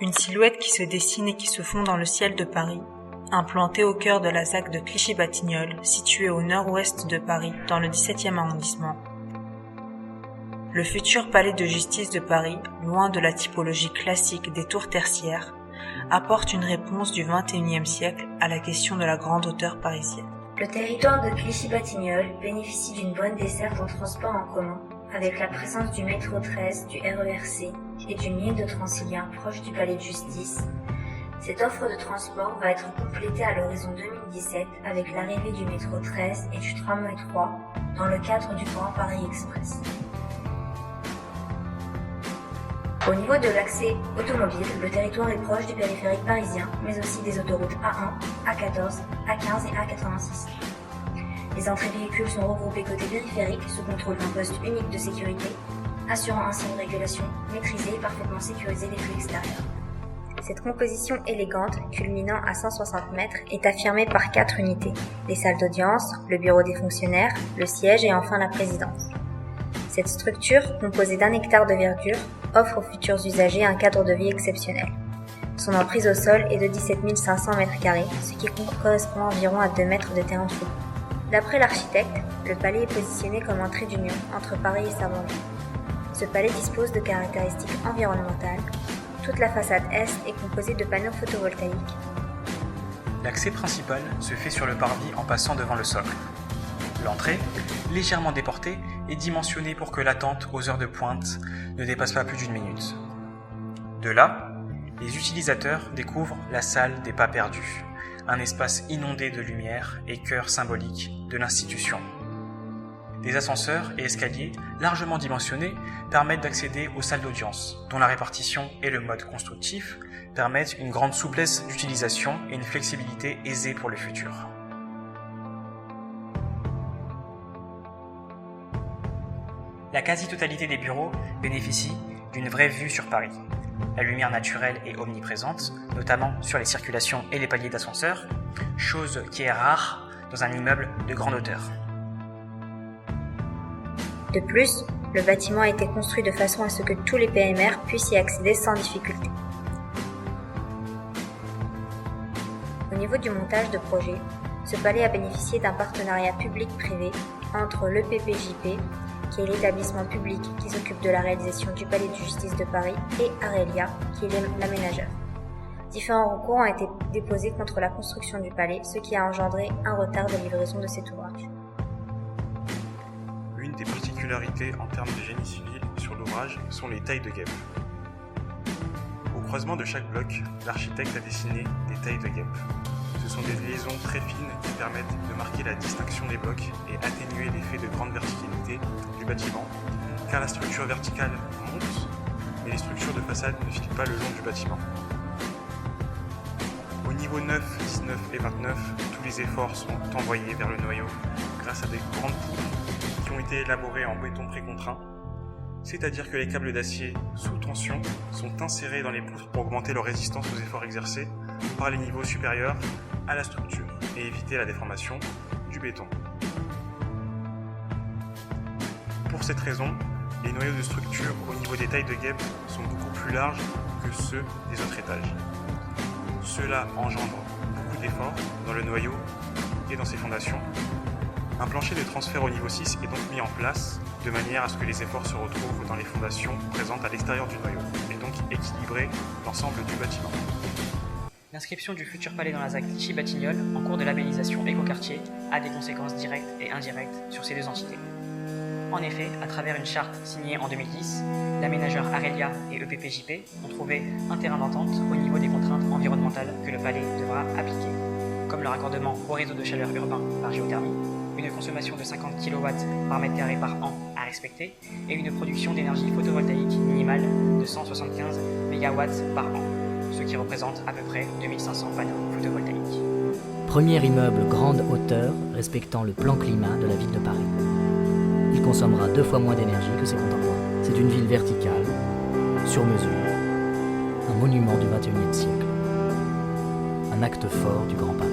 Une silhouette qui se dessine et qui se fond dans le ciel de Paris, implantée au cœur de la ZAC de Clichy-Batignolles, située au nord-ouest de Paris, dans le 17e arrondissement. Le futur palais de justice de Paris, loin de la typologie classique des tours tertiaires, apporte une réponse du XXIe siècle à la question de la grande hauteur parisienne. Le territoire de Clichy-Batignolles bénéficie d'une bonne desserte en transport en commun, avec la présence du métro 13, du RERC et d'une ligne de Transilien proche du palais de justice. Cette offre de transport va être complétée à l'horizon 2017 avec l'arrivée du métro 13 et du tramway 3 dans le cadre du Grand Paris Express. Au niveau de l'accès automobile, le territoire est proche du périphérique parisien, mais aussi des autoroutes A1, A14, A15 et A86. Les entrées véhicules sont regroupées côté périphérique sous contrôle d'un poste unique de sécurité, assurant ainsi une régulation maîtrisée et parfaitement sécurisée des flux extérieurs. Cette composition élégante, culminant à 160 mètres, est affirmée par 4 unités, les salles d'audience, le bureau des fonctionnaires, le siège et enfin la présidence. Cette structure, composée d'1 hectare de verdure, offre aux futurs usagers un cadre de vie exceptionnel. Son emprise au sol est de 17 500 m², ce qui correspond environ à 2 mètres de terrain de football. D'après l'architecte, le palais est positionné comme un trait d'union entre Paris et sa banlieue. Ce palais dispose de caractéristiques environnementales. Toute la façade est est composée de panneaux photovoltaïques. L'accès principal se fait sur le parvis en passant devant le socle. L'entrée, légèrement déportée, est dimensionnée pour que l'attente aux heures de pointe ne dépasse pas plus d'1 minute. De là, les utilisateurs découvrent la salle des pas perdus, un espace inondé de lumière et cœur symbolique de l'institution. Des ascenseurs et escaliers largement dimensionnés permettent d'accéder aux salles d'audience, dont la répartition et le mode constructif permettent une grande souplesse d'utilisation et une flexibilité aisée pour le futur. La quasi-totalité des bureaux bénéficie d'une vraie vue sur Paris. La lumière naturelle est omniprésente, notamment sur les circulations et les paliers d'ascenseur, chose qui est rare dans un immeuble de grande hauteur. De plus, le bâtiment a été construit de façon à ce que tous les PMR puissent y accéder sans difficulté. Au niveau du montage de projet, ce palais a bénéficié d'un partenariat public-privé entre l'EPPJP, qui est l'établissement public qui s'occupe de la réalisation du palais de justice de Paris, et Arelia, qui est l'aménageur. Différents recours ont été déposés contre la construction du palais, ce qui a engendré un retard de livraison de cet ouvrage. L'une des particularités en termes de génie civil sur l'ouvrage sont les tailles de guêpes. Au croisement de chaque bloc, l'architecte a dessiné des tailles de guêpes. Ce sont des liaisons très fines qui permettent de marquer la distinction des blocs et atténuer l'effet de grande verticalité du bâtiment, car la structure verticale monte, mais les structures de façade ne filent pas le long du bâtiment. Au niveau 9, 19 et 29, tous les efforts sont envoyés vers le noyau grâce à des grandes poutres qui ont été élaborées en béton précontraint, c'est-à-dire que les câbles d'acier sous tension sont insérés dans les poutres pour augmenter leur résistance aux efforts exercés par les niveaux supérieurs à la structure et éviter la déformation du béton. Pour cette raison, les noyaux de structure au niveau des tailles de guêpes sont beaucoup plus larges que ceux des autres étages. Cela engendre beaucoup d'efforts dans le noyau et dans ses fondations. Un plancher de transfert au niveau 6 est donc mis en place de manière à ce que les efforts se retrouvent dans les fondations présentes à l'extérieur du noyau et donc équilibrer l'ensemble du bâtiment. L'inscription du futur palais dans la ZAC Clichy-Batignolles en cours de labellisation écoquartier a des conséquences directes et indirectes sur ces deux entités. En effet, à travers une charte signée en 2010, l'aménageur Arelia et EPPJP ont trouvé un terrain d'entente au niveau des contraintes environnementales que le palais devra appliquer, comme le raccordement au réseau de chaleur urbain par géothermie, une consommation de 50 kW par mètre carré par an à respecter et une production d'énergie photovoltaïque minimale de 175 MW par an, ce qui représente à peu près 2500 panneaux photovoltaïques. Premier immeuble grande hauteur respectant le plan climat de la ville de Paris. Il consommera 2 fois moins d'énergie que ses contemporains. C'est une ville verticale, sur mesure, un monument du XXIe siècle, un acte fort du Grand Paris.